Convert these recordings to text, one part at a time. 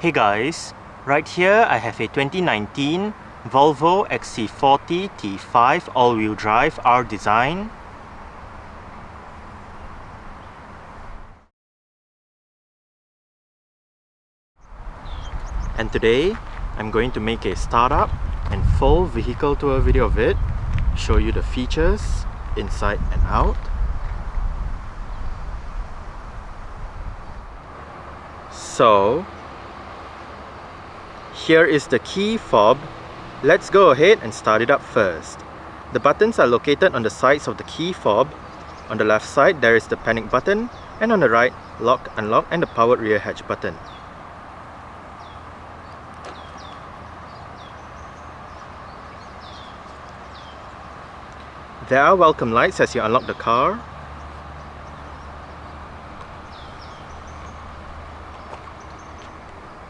Hey guys, right here I have a 2019 Volvo XC40 T5 all-wheel drive R-Design. And today I'm going to make a startup and full vehicle tour video of it, show you the features inside and out. So here is the key fob. Let's go ahead and start it up first. The buttons are located on the sides of the key fob. On the left side there is the panic button, and on the right, lock, unlock and the powered rear hatch button. There are welcome lights as you unlock the car.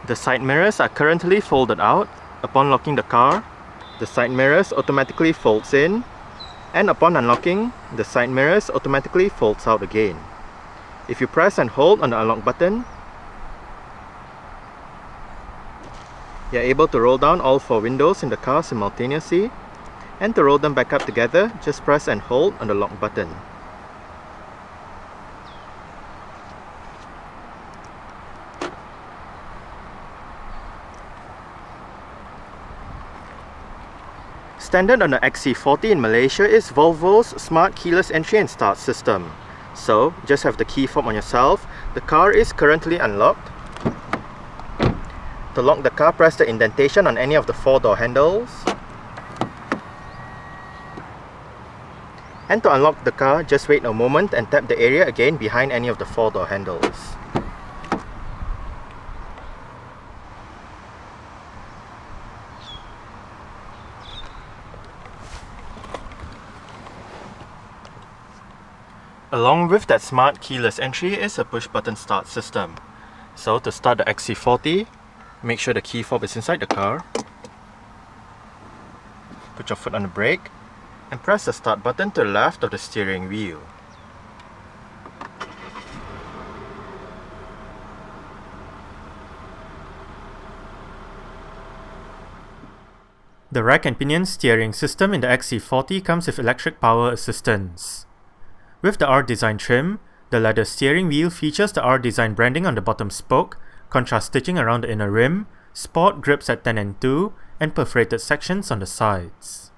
The side mirrors are currently folded out. Upon locking the car, the side mirrors automatically folds in, and upon unlocking, the side mirrors automatically folds out again. If you press and hold on the unlock button, you are able to roll down all 4 windows in the car simultaneously, and to roll them back up together, just press and hold on the lock button. Standard on the XC40 in Malaysia is Volvo's smart keyless entry and start system. So, just have the key fob on yourself. The car is currently unlocked. To lock the car, press the indentation on any of the 4 door handles. And to unlock the car, just wait a moment and tap the area again behind any of the 4 door handles. Along with that smart keyless entry is a push button start system. So to start the XC40, make sure the key fob is inside the car. Put your foot on the brake and press the start button to the left of the steering wheel. The rack and pinion steering system in the XC40 comes with electric power assistance. With the R-Design trim, the leather steering wheel features the R-Design branding on the bottom spoke, contrast stitching around the inner rim, sport grips at 10 and 2, and perforated sections on the sides.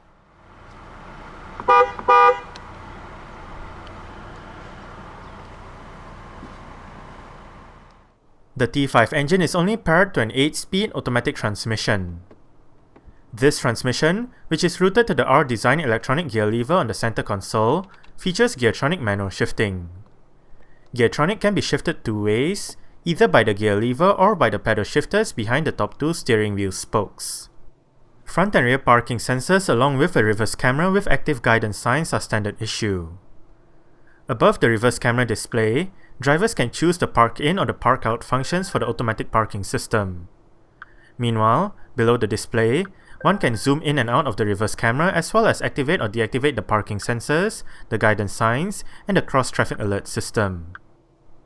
The T5 engine is only paired to an 8-speed automatic transmission. This transmission, which is routed to the R-Design electronic gear lever on the center console, features Geartronic manual shifting. Geartronic can be shifted 2 ways, either by the gear lever or by the pedal shifters behind the top 2 steering wheel spokes. Front and rear parking sensors along with a reverse camera with active guidance signs are standard issue. Above the reverse camera display, drivers can choose the park in or the park out functions for the automatic parking system. Meanwhile, below the display, one can zoom in and out of the reverse camera as well as activate or deactivate the parking sensors, the guidance signs, and the cross-traffic alert system.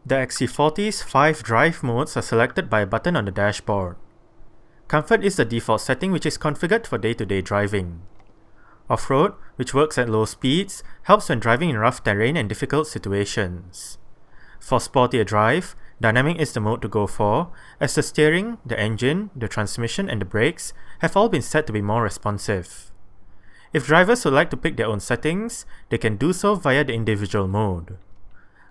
The XC40's 5 drive modes are selected by a button on the dashboard. Comfort is the default setting which is configured for day-to-day driving. Off-road, which works at low speeds, helps when driving in rough terrain and difficult situations. For sportier drive, Dynamic is the mode to go for, as the steering, the engine, the transmission and the brakes have all been set to be more responsive. If drivers would like to pick their own settings, they can do so via the individual mode.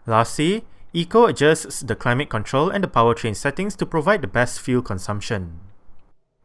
Lastly, Eco adjusts the climate control and the powertrain settings to provide the best fuel consumption.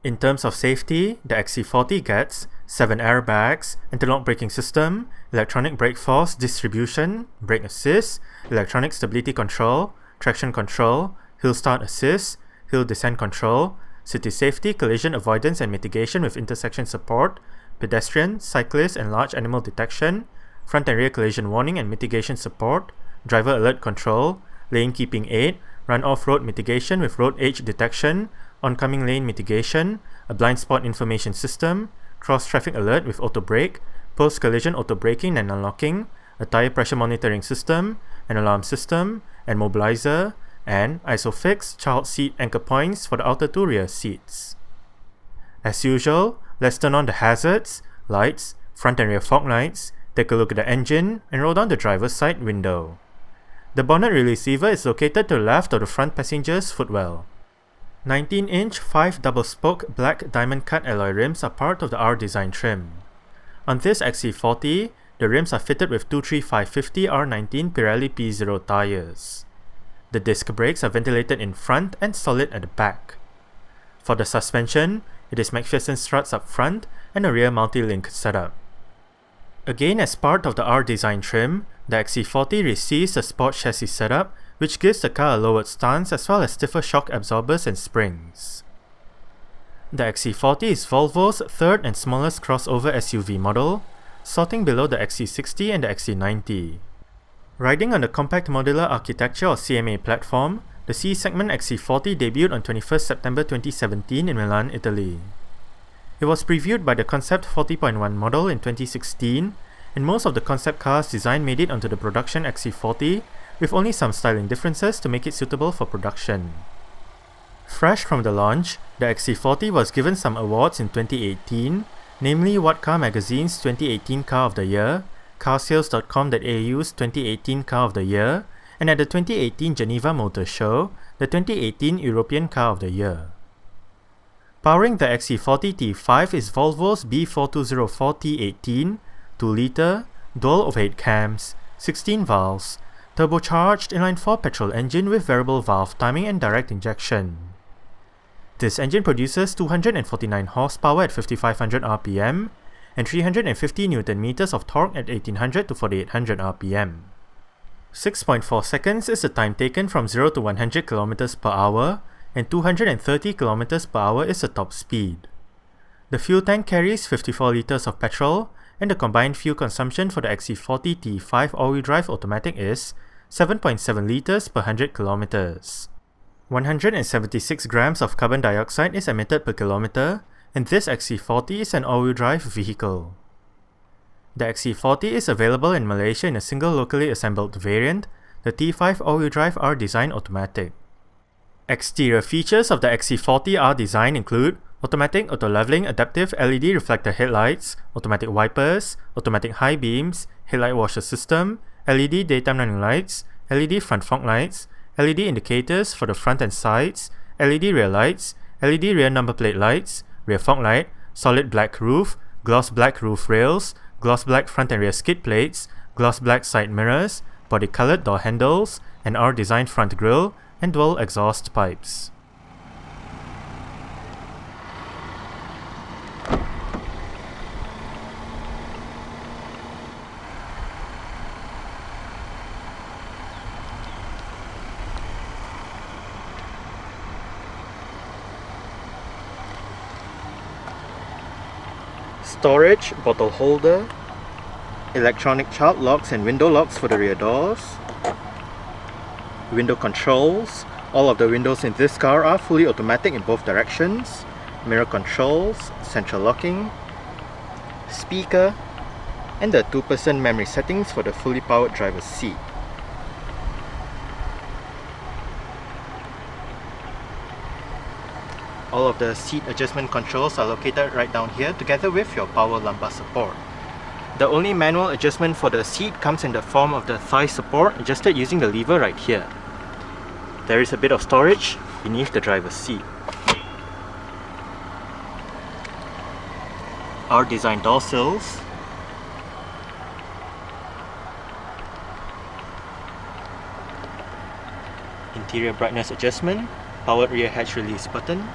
In terms of safety, the XC40 gets 7 airbags, anti-lock braking system, electronic brake force distribution, brake assist, electronic stability control, traction control, hill start assist, hill descent control, city safety, collision avoidance and mitigation with intersection support, pedestrian, cyclist and large animal detection, front and rear collision warning and mitigation support, driver alert control, lane keeping aid, run off-road mitigation with road edge detection, oncoming lane mitigation, a blind spot information system, cross-traffic alert with auto brake, post-collision auto braking and unlocking, a tire pressure monitoring system, an alarm system, and mobilizer, and ISOFIX child seat anchor points for the outer two rear seats. As usual, let's turn on the hazards, lights, front and rear fog lights, take a look at the engine, and roll down the driver's side window. The bonnet release lever is located to the left of the front passenger's footwell. 19-inch 5 double-spoke black diamond-cut alloy rims are part of the R-Design trim. On this XC40, the rims are fitted with 235/50 R19 Pirelli P0 tyres. The disc brakes are ventilated in front and solid at the back. For the suspension, it is McPherson struts up front and a rear multi-link setup. Again, as part of the R-Design trim, the XC40 receives a sport chassis setup, which gives the car a lowered stance as well as stiffer shock absorbers and springs. The XC40 is Volvo's third and smallest crossover SUV model, sorting below the XC60 and the XC90. Riding on the Compact Modular Architecture or CMA platform, the C-segment XC40 debuted on 21st September 2017 in Milan, Italy. It was previewed by the Concept 40.1 model in 2016, and most of the concept cars design made it onto the production XC40, with only some styling differences to make it suitable for production. Fresh from the launch, the XC40 was given some awards in 2018, namely What Car Magazine's 2018 Car of the Year, carsales.com.au's 2018 Car of the Year, and at the 2018 Geneva Motor Show, the 2018 European Car of the Year. Powering the XC40 T5 is Volvo's B4204 T18, 2-litre, dual overhead cams, 16 valves, turbocharged inline-4 petrol engine with variable valve timing and direct injection. This engine produces 249 horsepower at 5500 rpm and 350 Nm of torque at 1800 to 4800 rpm. 6.4 seconds is the time taken from 0 to 100 km per hour, and 230 km per hour is the top speed. The fuel tank carries 54 litres of petrol, and the combined fuel consumption for the XC40 T5 all-wheel drive automatic is 7.7 litres per 100 km. 176 grams of carbon dioxide is emitted per kilometer, and this XC40 is an all-wheel drive vehicle. The XC40 is available in Malaysia in a single locally assembled variant, the T5 all-wheel drive R-Design Automatic. Exterior features of the XC40 R-Design include automatic auto-leveling adaptive LED reflector headlights, automatic wipers, automatic high beams, headlight washer system, LED daytime running lights, LED front fog lights, LED indicators for the front and sides, LED rear lights, LED rear number plate lights, rear fog light, solid black roof, gloss black roof rails, gloss black front and rear skid plates, gloss black side mirrors, body colored door handles, an R-Design front grille, and dual exhaust pipes. Storage, bottle holder, electronic child locks and window locks for the rear doors, window controls. All of the windows in this car are fully automatic in both directions, mirror controls, central locking, speaker, and the 2% memory settings for the fully powered driver's seat. All of the seat adjustment controls are located right down here together with your power lumbar support. The only manual adjustment for the seat comes in the form of the thigh support adjusted using the lever right here. There is a bit of storage beneath the driver's seat. R-Design door sills, interior brightness adjustment, powered rear hatch release button,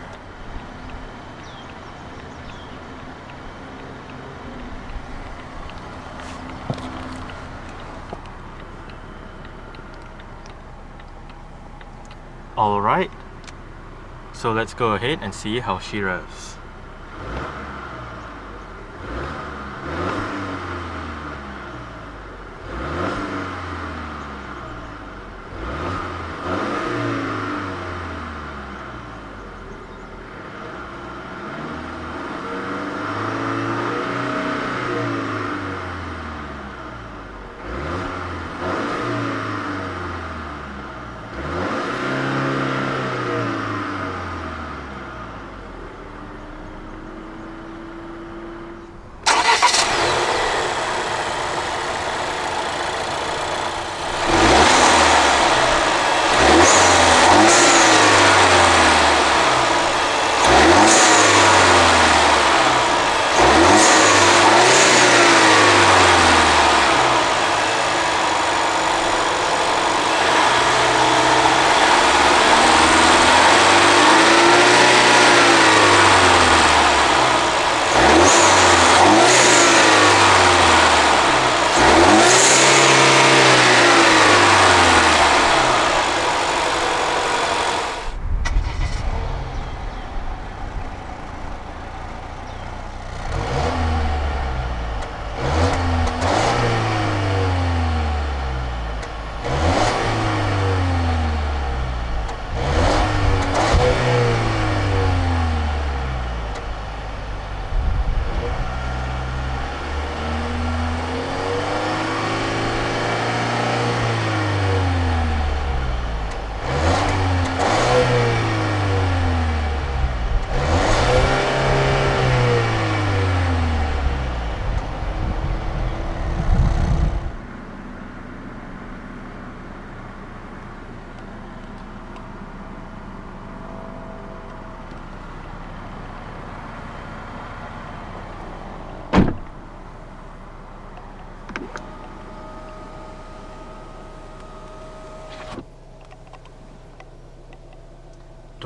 Alright, so let's go ahead and see how she revs.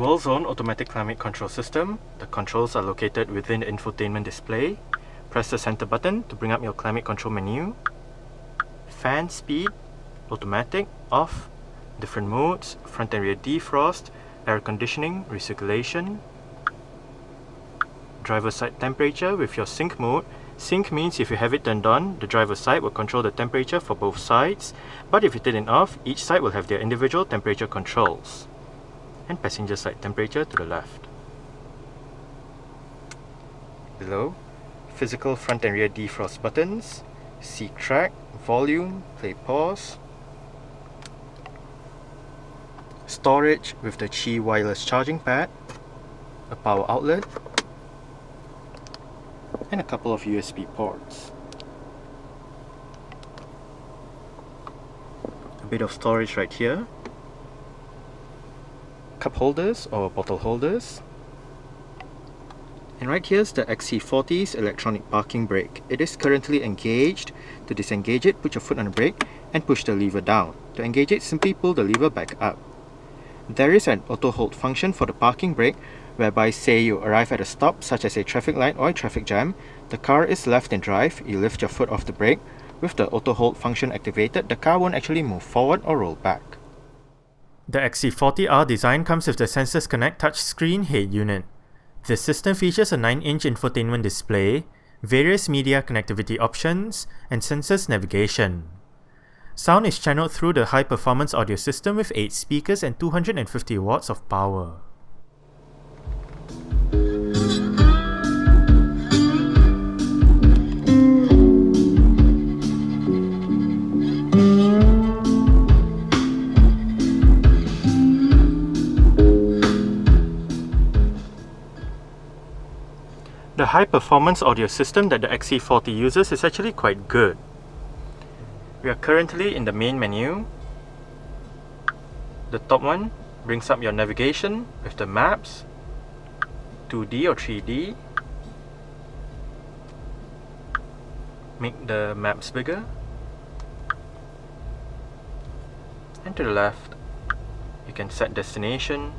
Dual zone automatic climate control system. The controls are located within the infotainment display. Press the center button to bring up your climate control menu. Fan speed, automatic, off, different modes, front and rear defrost, air conditioning, recirculation. Driver side temperature with your sync mode. Sync means if you have it turned on, the driver's side will control the temperature for both sides, but if you turn it off, each side will have their individual temperature controls. And passenger side temperature to the left. Below, physical front and rear defrost buttons, seat track, volume, play pause, storage with the Qi wireless charging pad, a power outlet, and a couple of USB ports. A bit of storage right here, cup holders or bottle holders. And right here's the XC40's electronic parking brake. It is currently engaged. To disengage it, put your foot on the brake and push the lever down. To engage it, simply pull the lever back up. There is an auto hold function for the parking brake, whereby say you arrive at a stop such as a traffic light or a traffic jam, the car is left in drive, you lift your foot off the brake. With the auto hold function activated, the car won't actually move forward or roll back. The XC40 R-Design comes with the Sensors Connect touchscreen head unit. This system features a 9-inch infotainment display, various media connectivity options, and sensors navigation. Sound is channeled through the high-performance audio system with 8 speakers and 250 watts of power. The high-performance audio system that the XC40 uses is actually quite good. We are currently in the main menu. The top one brings up your navigation with the maps, 2D or 3D. Make the maps bigger. And to the left, you can set destination,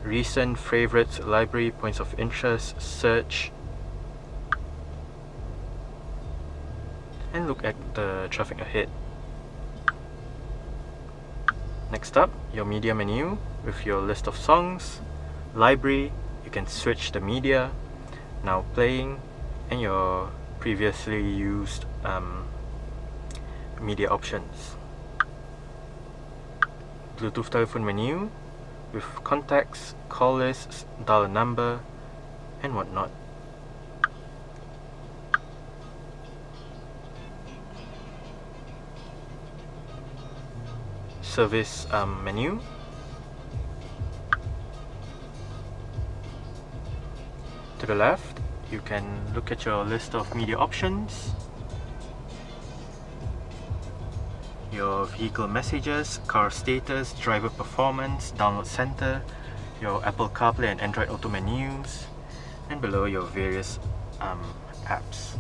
recent, favorites, library, points of interest, search, and look at the traffic ahead. Next up, your media menu with your list of songs, library, you can switch the media, now playing, and your previously used media options. Bluetooth telephone menu with contacts, call lists, dial a number, and whatnot. Service menu. To the left, you can look at your list of media options, your vehicle messages, car status, driver performance, download center, your Apple CarPlay and Android Auto menus, and below your various apps.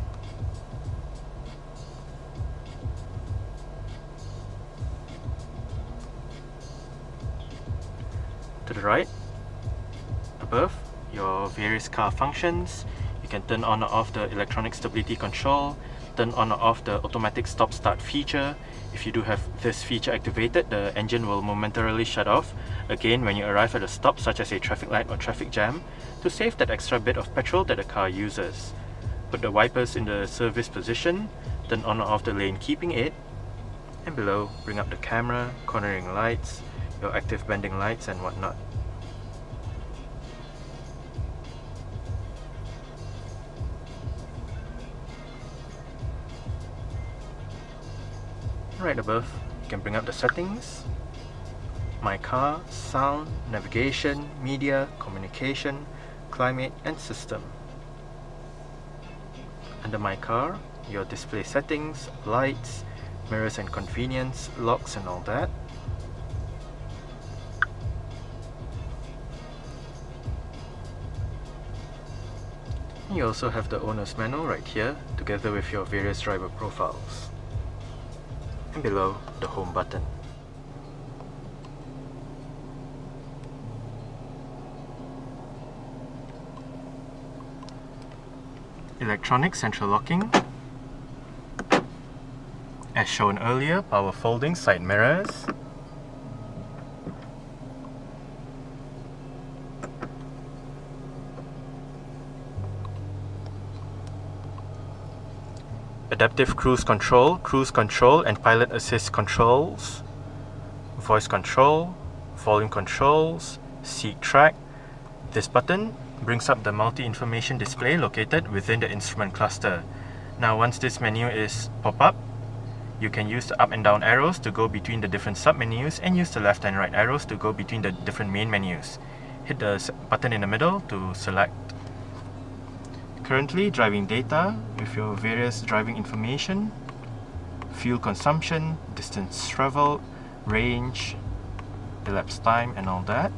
To the right, above, your various car functions. You can turn on or off the electronic stability control, turn on or off the automatic stop-start feature. If you do have this feature activated, the engine will momentarily shut off again when you arrive at a stop such as a traffic light or traffic jam, to save that extra bit of petrol that the car uses. Put the wipers in the service position, turn on or off the lane keeping aid, and below, bring up the camera, cornering lights, your active bending lights and whatnot. Right above, you can bring up the settings, My Car, Sound, Navigation, Media, Communication, Climate and System. Under My Car, your display settings, lights, mirrors and convenience, locks and all that. You also have the owner's manual right here, together with your various driver profiles. And below, the home button. Electronic central locking. As shown earlier, power folding side mirrors. Adaptive cruise control and pilot assist controls. Voice control, volume controls, seat track. This button brings up the multi-information display located within the instrument cluster. Now once this menu is pop-up, you can use the up and down arrows to go between the different sub-menus and use the left and right arrows to go between the different main menus. Hit the button in the middle to select. Currently driving data with your various driving information, fuel consumption, distance traveled, range, elapsed time and all that.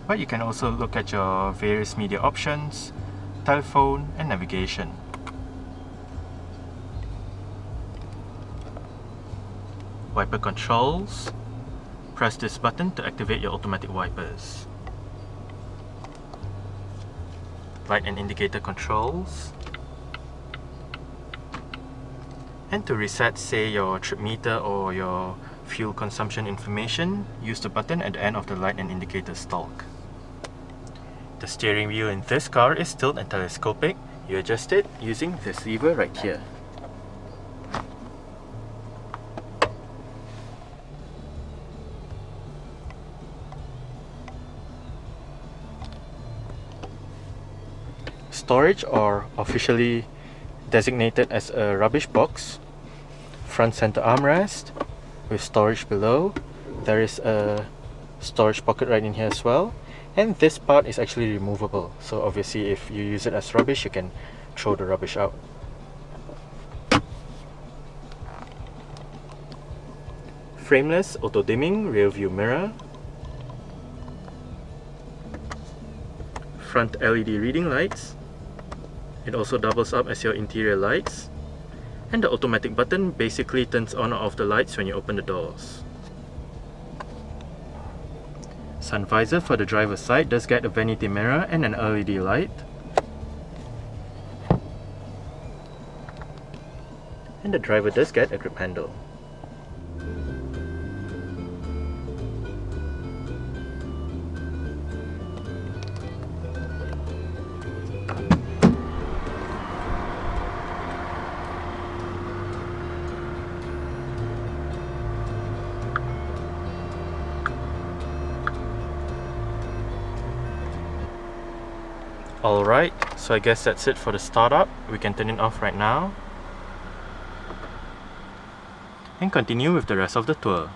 But you can also look at your various media options, telephone and navigation. Wiper controls. Press this button to activate your automatic wipers. Light and indicator controls. And to reset, say, your trip meter or your fuel consumption information, use the button at the end of the light and indicator stalk. The steering wheel in this car is tilt and telescopic. You adjust it using this lever right here. Storage, or officially designated as a rubbish box. Front center armrest with storage below. There is a storage pocket right in here as well. And this part is actually removable. So obviously if you use it as rubbish, you can throw the rubbish out. Frameless auto dimming rear view mirror. Front LED reading lights. It also doubles up as your interior lights. And the automatic button basically turns on or off the lights when you open the doors. Sun visor for the driver's side does get a vanity mirror and an LED light. And the driver does get a grip handle. Alright, so I guess that's it for the startup. We can turn it off right now and continue with the rest of the tour.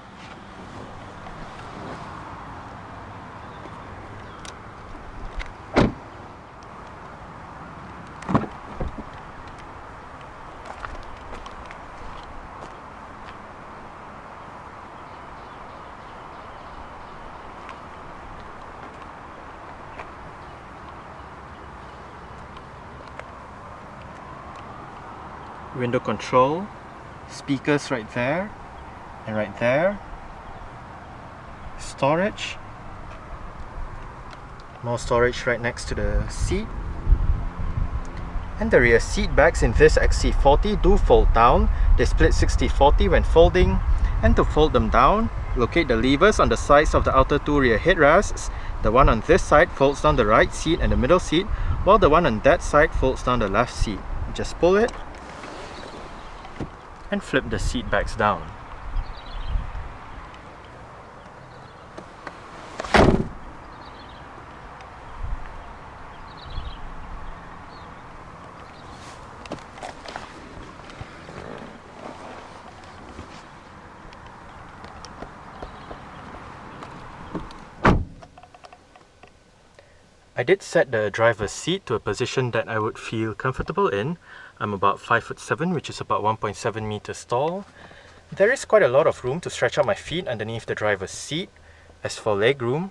Window control, speakers right there and right there, storage, more storage right next to the seat, and the rear seat backs in this XC40 do fold down. They split 60-40 when folding, and to fold them down, locate the levers on the sides of the outer two rear headrests. The one on this side folds down the right seat and the middle seat, while the one on that side folds down the left seat. Just pull it and flip the seat backs down. I did set the driver's seat to a position that I would feel comfortable in. I'm about 5'7", which is about 1.7 meters tall. There is quite a lot of room to stretch out my feet underneath the driver's seat. As for legroom,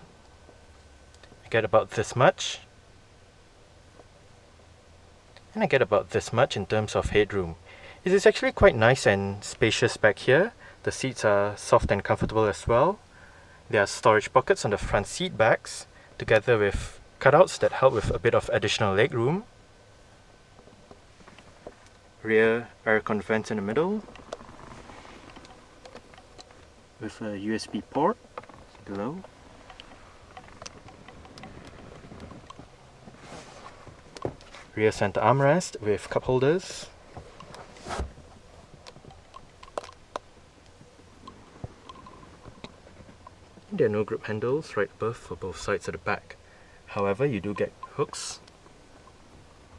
I get about this much. And I get about this much in terms of headroom. It is actually quite nice and spacious back here. The seats are soft and comfortable as well. There are storage pockets on the front seat backs, together with cutouts that help with a bit of additional legroom. Rear aircon vents in the middle, with a USB port below. Rear center armrest with cup holders. There are no grip handles right above for both sides of the back. However, you do get hooks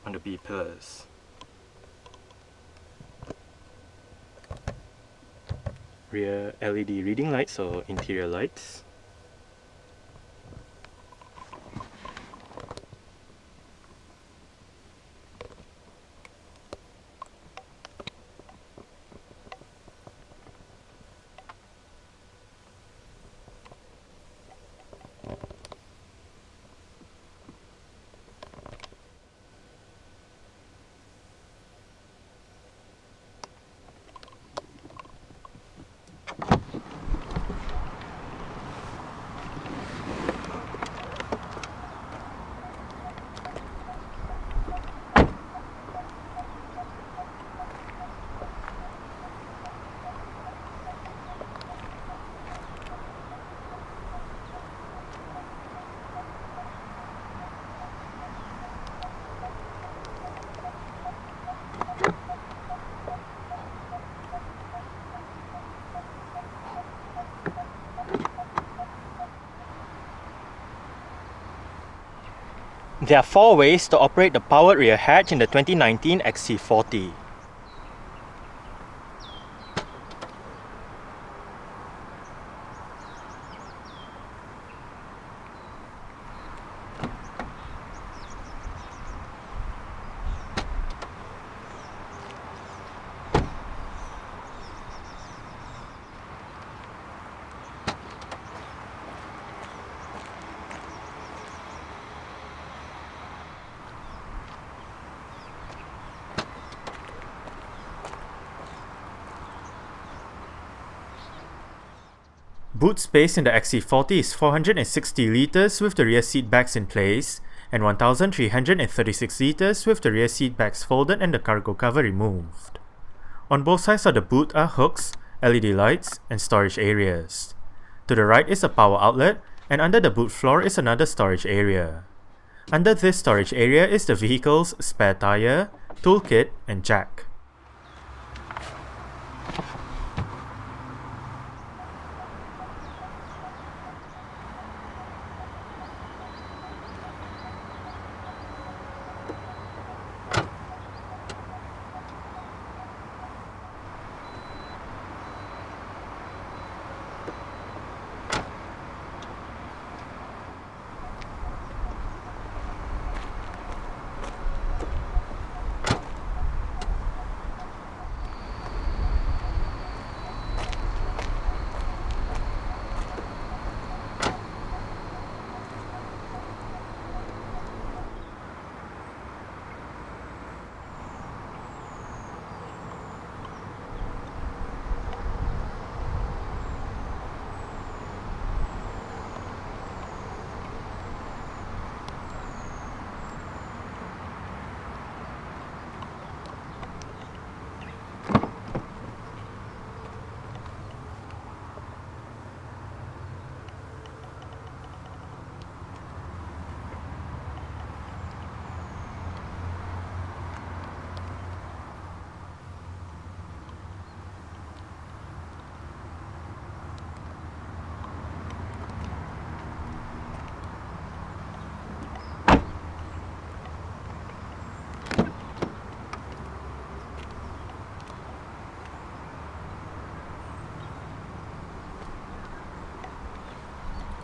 on the B pillars. Rear LED reading lights or interior lights. There are 4 ways to operate the powered rear hatch in the 2019 XC40. Boot space in the XC40 is 460 litres with the rear seat backs in place, and 1336 litres with the rear seat backs folded and the cargo cover removed. On both sides of the boot are hooks, LED lights, and storage areas. To the right is a power outlet, and under the boot floor is another storage area. Under this storage area is the vehicle's spare tyre, toolkit, and jack.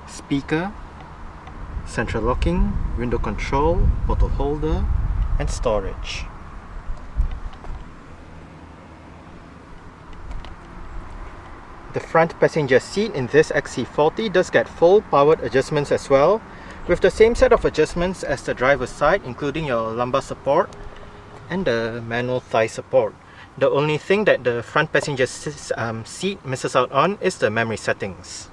Speaker, central locking, window control, bottle holder, and storage. The front passenger seat in this XC40 does get full powered adjustments as well, with the same set of adjustments as the driver's side, including your lumbar support and the manual thigh support. The only thing that the front passenger seat misses out on is the memory settings.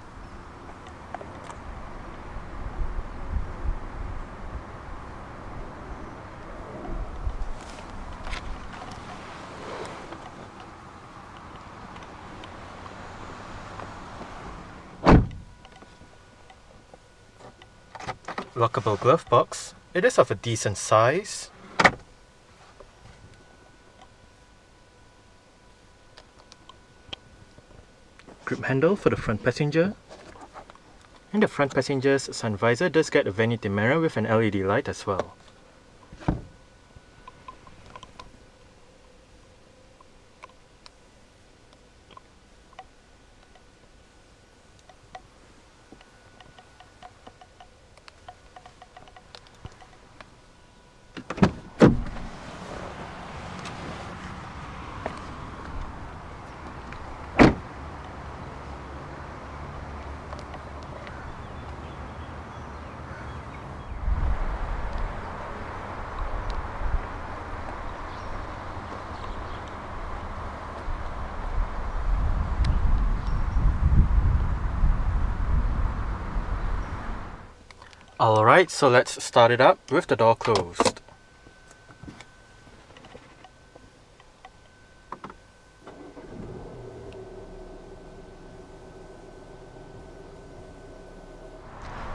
lockable glove box. It is of a decent size. Grip handle for the front passenger. And the front passenger's sun visor does get a vanity mirror with an LED light as well. Alright, so let's start it up with the door closed.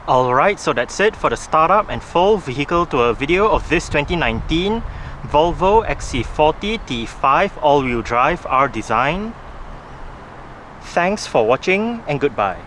Alright, so that's it for the startup and full vehicle tour video of this 2019 Volvo XC40 T5 all-wheel drive R-Design. Thanks for watching and goodbye.